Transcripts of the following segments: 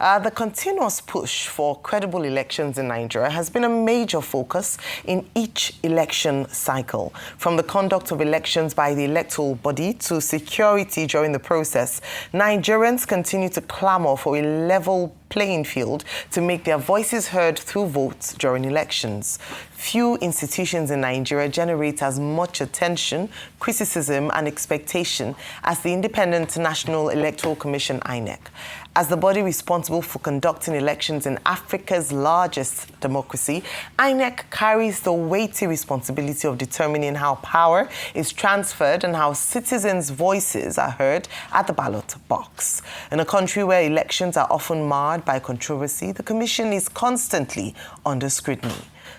The continuous push for credible elections in Nigeria has been a major focus in each election cycle. From the conduct of elections by the electoral body to security during the process, Nigerians continue to clamor for a level playing field to make their voices heard through votes during elections. Few institutions in Nigeria generate as much attention, criticism and expectation as the Independent National Electoral Commission, INEC. As the body responsible for conducting elections in Africa's largest democracy, INEC carries the weighty responsibility of determining how power is transferred and how citizens' voices are heard at the ballot box. In a country where elections are often marred by controversy, the Commission is constantly under scrutiny.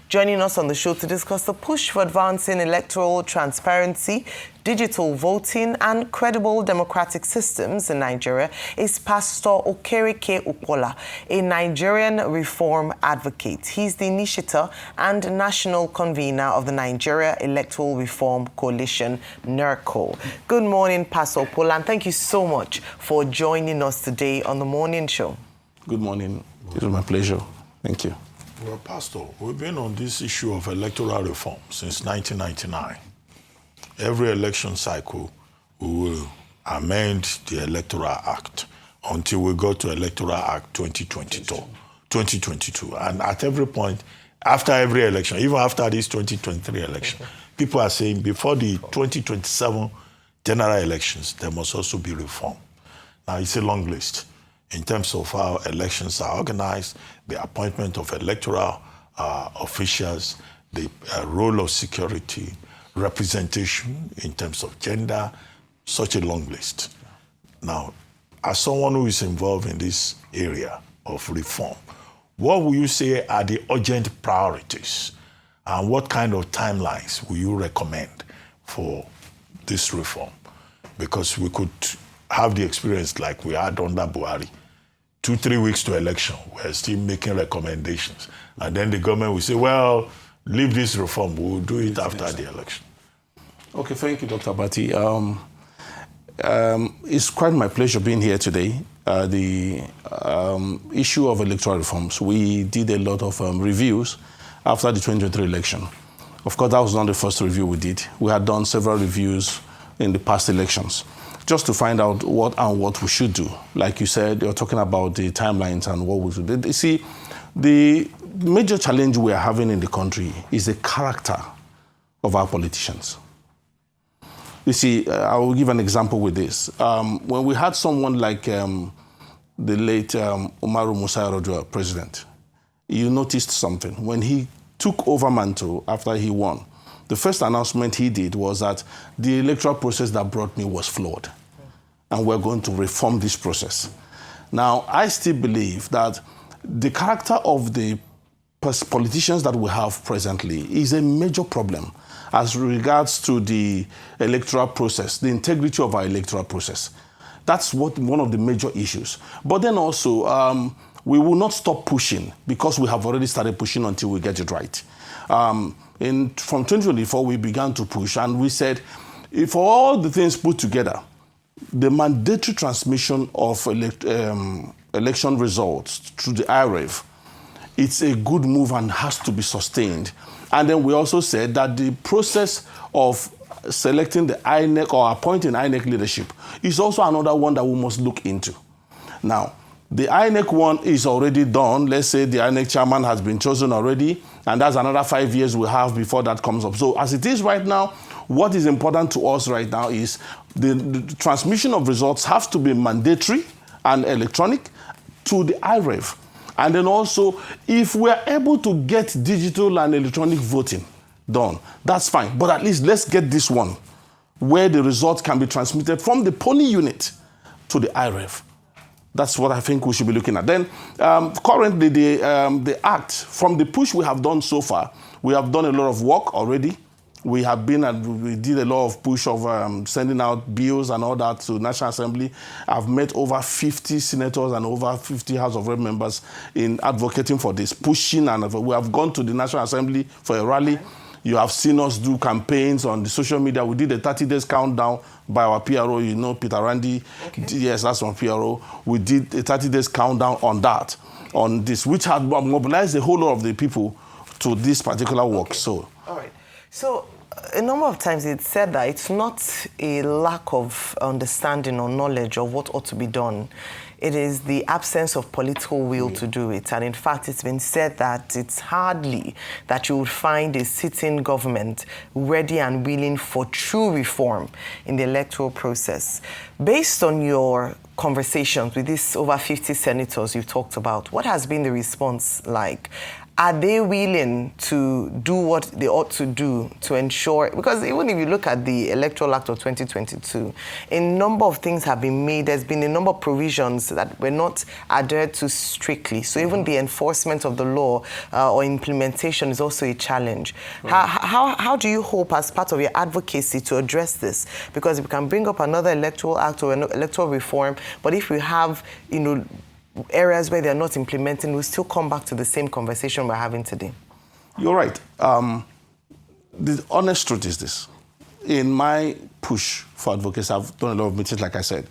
Joining us on the show to discuss the push for advancing electoral transparency, digital voting and credible democratic systems in Nigeria is Pastor Okereke Ukpola, a Nigerian reform advocate. He's the initiator and national convener of the Nigeria Electoral Reform Coalition, NERCO. Good morning, Pastor Ukpola, and thank you so much for joining us today on the morning show. Good morning. It was my pleasure. Thank you. Well, Pastor, we've been on this issue of electoral reform since 1999. Every election cycle, we will amend the Electoral Act until we go to Electoral Act 2022. And at every point, after every election, even after this 2023 election, people are saying before the 2027 general elections, there must also be reform. Now, it's a long list in terms of how elections are organized, the appointment of electoral officials, the role of security, representation in terms of gender, such a long list. Now, as someone who is involved in this area of reform, what will you say are the urgent priorities and what kind of timelines will you recommend for this reform? Because we could have the experience like we had under Buhari. 2-3 weeks to election, we're still making recommendations. And then the government will say, well, leave this reform, we'll do it after the election. Okay, thank you, Dr. Bati. It's quite my pleasure being here today. The issue of electoral reforms, we did a lot of reviews after the 2023 election. Of course, that was not the first review we did. We had done several reviews in the past elections, just to find out what we should do. Like you said, you're talking about the timelines and what we should do. You see, the major challenge we are having in the country is the character of our politicians. You see, I will give an example with this. When we had someone like the late Umaru Musa Yar'Adua, president, you noticed something. When he took over mantle after he won, the first announcement he did was that the electoral process that brought me was flawed, and we're going to reform this process. Now, I still believe that the character of the politicians that we have presently is a major problem as regards to the electoral process, the integrity of our electoral process. That's one of the major issues. But then also, we will not stop pushing because we have already started pushing until we get it right. From 2024, we began to push, and we said, if all the things put together, the mandatory transmission of election results through the IREV, it's a good move and has to be sustained. And then we also said that the process of selecting the INEC or appointing INEC leadership is also another one that we must look into. Now, the INEC one is already done. Let's say the INEC chairman has been chosen already, and that's another 5 years we have before that comes up. So as it is right now, what is important to us right now is the transmission of results has to be mandatory and electronic to the IREV. And then also, if we're able to get digital and electronic voting done, that's fine. But at least let's get this one, where the results can be transmitted from the polling unit to the IREV. That's what I think we should be looking at. Then, currently, the Act, from the push we have done so far, we have done a lot of work already. We did a lot of push of sending out bills and all that to National Assembly. I've met over 50 senators and over 50 House of Rep members in advocating for this, pushing, and we have gone to the National Assembly for a rally You have seen us do campaigns on the social media. We did a 30 days countdown by our PRO, you know, Peter Randy. Okay. Yes, that's on PRO. We did a 30 days countdown on that, on this, which had mobilized a whole lot of the people to this particular work. Okay. So, all right. So, a number of times it's said that it's not a lack of understanding or knowledge of what ought to be done. It is the absence of political will to do it. And in fact, it's been said that it's hardly that you would find a sitting government ready and willing for true reform in the electoral process. Based on your conversations with these over 50 senators you've talked about, what has been the response like? Are they willing to do what they ought to do to ensure, because even if you look at the Electoral Act of 2022, a number of things have been made. There's been a number of provisions that were not adhered to strictly. So even the enforcement of the law or implementation is also a challenge. How do you hope, as part of your advocacy, to address this? Because if we can bring up another Electoral Act or an electoral reform, but if we have, you know, areas where they're not implementing, we'll still come back to the same conversation we're having today. You're right. The honest truth is this. In my push for advocacy, I've done a lot of meetings, like I said.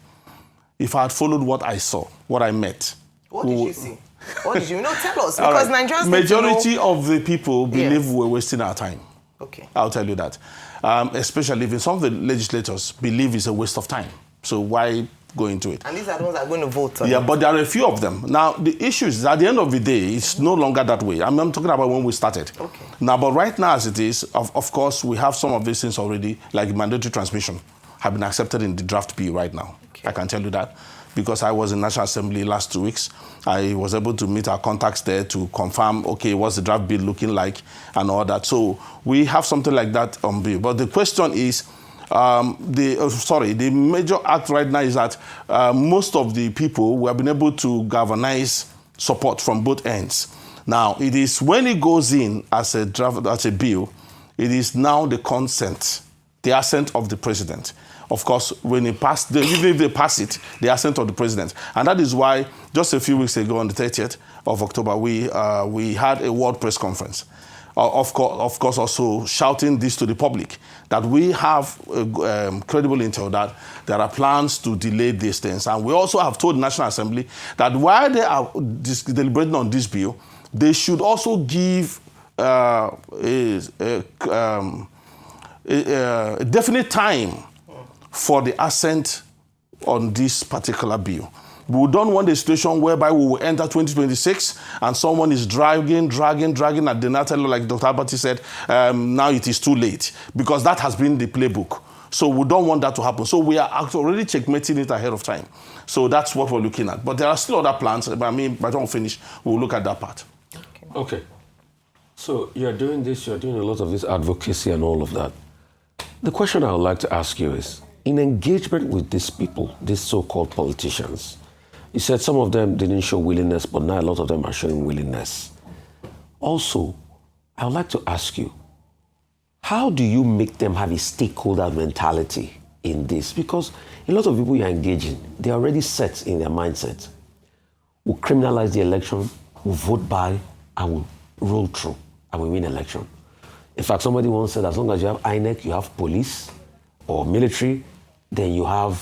If I had followed what I saw, what I met. What did you see? What did you know? Tell us, right. because Nigerians majority of the people believe we're wasting our time. Okay. I'll tell you that. Especially if some of the legislators believe it's a waste of time. So why go into it? And these are the ones that are going to vote on it. But there are a few of them. Now, the issue is, at the end of the day, it's no longer that way. I'm talking about when we started. Okay. Now, but right now, as it is, of course, we have some of these things already, like mandatory transmission, have been accepted in the draft bill right now. Okay. I can tell you that. Because I was in National Assembly last 2 weeks, I was able to meet our contacts there to confirm, okay, what's the draft bill looking like and all that. So we have something like that on bill. But the question is, the major act right now is that most of the people, we have been able to galvanize support from both ends. Now, it is when it goes in as a draft, as a bill, it is now the consent, the assent of the president. Of course, when it passed, even if they pass it, the assent of the president. And that is why just a few weeks ago, on the 30th of October, we had a world press conference. Of course, also shouting this to the public, that we have credible intel that there are plans to delay these things. And we also have told the National Assembly that while they are deliberating on this bill, they should also give a definite time for the assent on this particular bill. We don't want a situation whereby we will enter 2026 and someone is dragging at the natal, like Dr. Abati said, now it is too late, because that has been the playbook. So we don't want that to happen. So we are already checkmating it ahead of time. So that's what we're looking at. But there are still other plans. I mean, by the time we finish, we'll look at that part. Okay. So you're doing this, you're doing a lot of this advocacy and all of that. The question I would like to ask you is, in engagement with these people, these so-called politicians, you said some of them didn't show willingness, but now a lot of them are showing willingness. Also, I would like to ask you, how do you make them have a stakeholder mentality in this? Because a lot of people you're engaging, they're already set in their mindset. We'll criminalize the election, we'll vote by, and we'll roll through, and we win election. In fact, somebody once said, as long as you have INEC, you have police or military, then you have,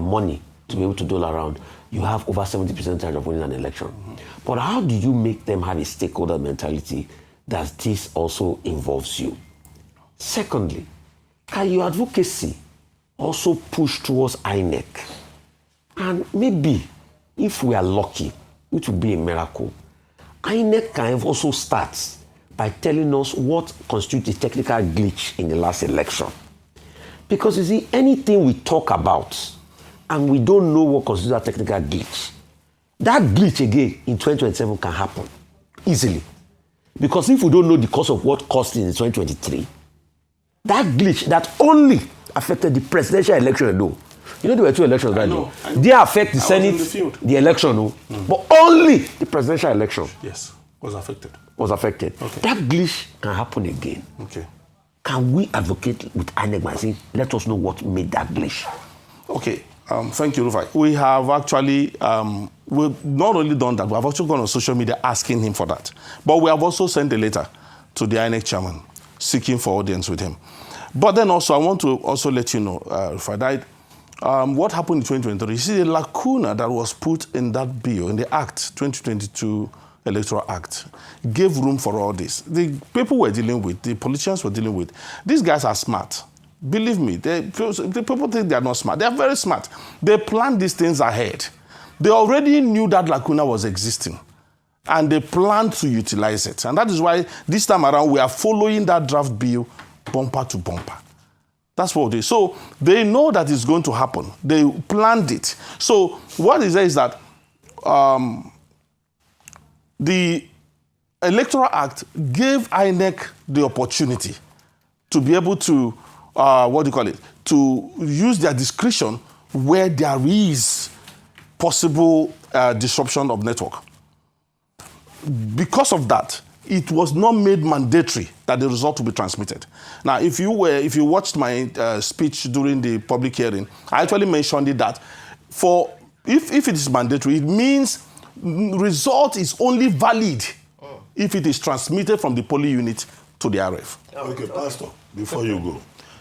money to be able to dole around. You have over 70% chance of winning an election. Mm-hmm. But how do you make them have a stakeholder mentality that this also involves you? Secondly, can your advocacy also push towards INEC? And maybe, if we are lucky, which would be a miracle, INEC can also start by telling us what constitutes a technical glitch in the last election. Because you see, anything we talk about and we don't know what constitutes a technical glitch, that glitch again in 2027 can happen easily. Because if we don't know the cause of what caused it in 2023, that glitch that only affected the presidential election, though. You know there were two elections right now. They affect the Senate, the election, but only the presidential election. Yes, was affected. Okay. That glitch can happen again. Okay. Can we advocate with INEC by saying, let us know what made that glitch? Okay. Thank you, Rufai. We have actually, we've not only done that, we have also gone on social media asking him for that. But we have also sent a letter to the INEC chairman, seeking for audience with him. But then also, I want to also let you know, if I died, what happened in 2023, you see the lacuna that was put in that bill, in the Act, 2022 Electoral Act, gave room for all this. The people we're dealing with, the politicians we're dealing with, these guys are smart. Believe me, the people think they're not smart. They're very smart. They planned these things ahead. They already knew that lacuna was existing, and they planned to utilize it. And that is why this time around, we are following that draft bill bumper to bumper. That's what they. So they know that it's going to happen. They planned it. So what is there is that the Electoral Act gave INEC the opportunity to be able to, to use their discretion where there is possible disruption of network. Because of that, it was not made mandatory that the result will be transmitted. Now, if you watched my speech during the public hearing, I actually mentioned it that if it is mandatory, it means result is only valid if it is transmitted from the polling unit to the IREV. Okay, Pastor, before you go,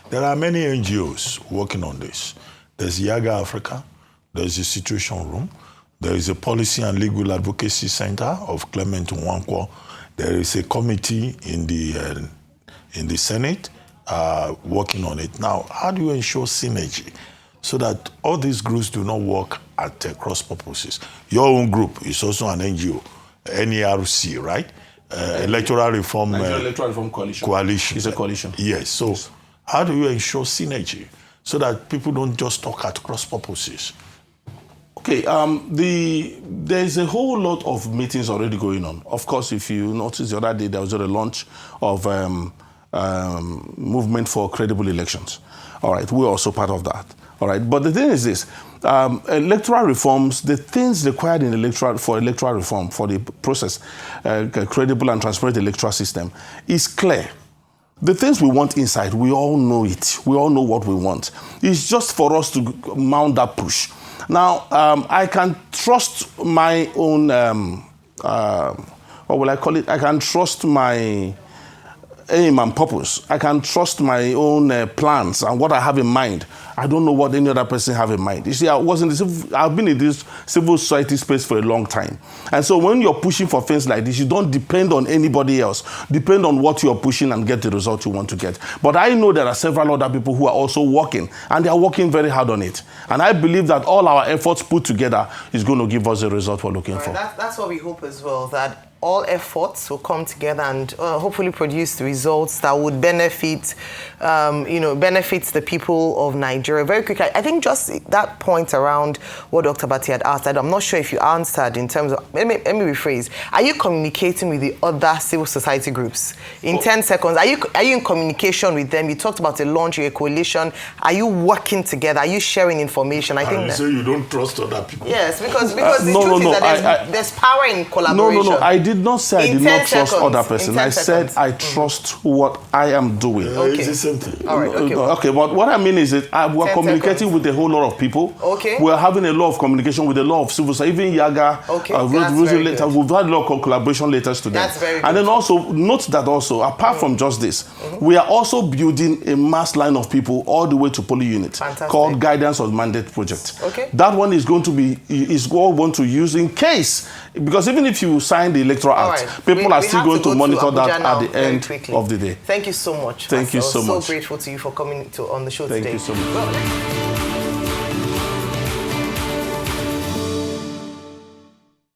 there are many NGOs working on this. There's Yaga Africa, there's a Situation Room, there is a Policy and Legal Advocacy Center of Clement Nwankwo. There is a committee in the Senate working on it. Now, how do you ensure synergy so that all these groups do not work at cross purposes? Your own group is also an NGO, NERC, right? Electoral Reform Electoral Reform Coalition. It's a coalition. Yes. So, how do you ensure synergy so that people don't just talk at cross purposes? Okay, there's a whole lot of meetings already going on. Of course, if you notice the other day, there was a launch of Movement for Credible Elections. All right, we're also part of that. All right, but the thing is this, electoral reforms, the things required in electoral reform, for the process, credible and transparent electoral system, is clear. The things we want inside, we all know it. We all know what we want. It's just for us to mount that push. Now, I can trust my own, what will I call it? I can trust my aim and purpose. I can trust my own plans and what I have in mind. I don't know what any other person have in mind. You see, I've been in this civil society space for a long time. And so when you're pushing for things like this, you don't depend on anybody else. Depend on what you're pushing and get the result you want to get. But I know there are several other people who are also working, and they are working very hard on it. And I believe that all our efforts put together is going to give us the result we're looking for. That's what we hope as well, that all efforts will come together and hopefully produce the results that would benefit, benefits the people of Nigeria. Very quickly, I think just that point around what Dr. Bati had asked, I'm not sure if you answered in terms of, let me rephrase. Are you communicating with the other civil society groups? In 10 seconds, are you in communication with them? You talked about a launch, a coalition. Are you working together? Are you sharing information? I think you say you don't trust other people. Yes, because the truth is that there's power in collaboration. No, I did not say I did not trust other person. I said I trust what I am doing. Okay. It's the same thing. All right, okay, but what I mean is that we're communicating with a whole lot of people. Okay. We're having a lot of communication with a lot of civil society. Even Yaga, we've had a lot of collaboration letters to them. That's very good. And then also, note that also, apart from just this, we are also building a mass line of people all the way to polling unit called Guidance of Mandate Project. Okay. That one is going to be, is all going to use in case, because even if you sign the Electoral Act, people are still going to monitor that at the end of the day. Thank you so much. Thank you so much. So grateful to you for coming on the show today. Thank you so much.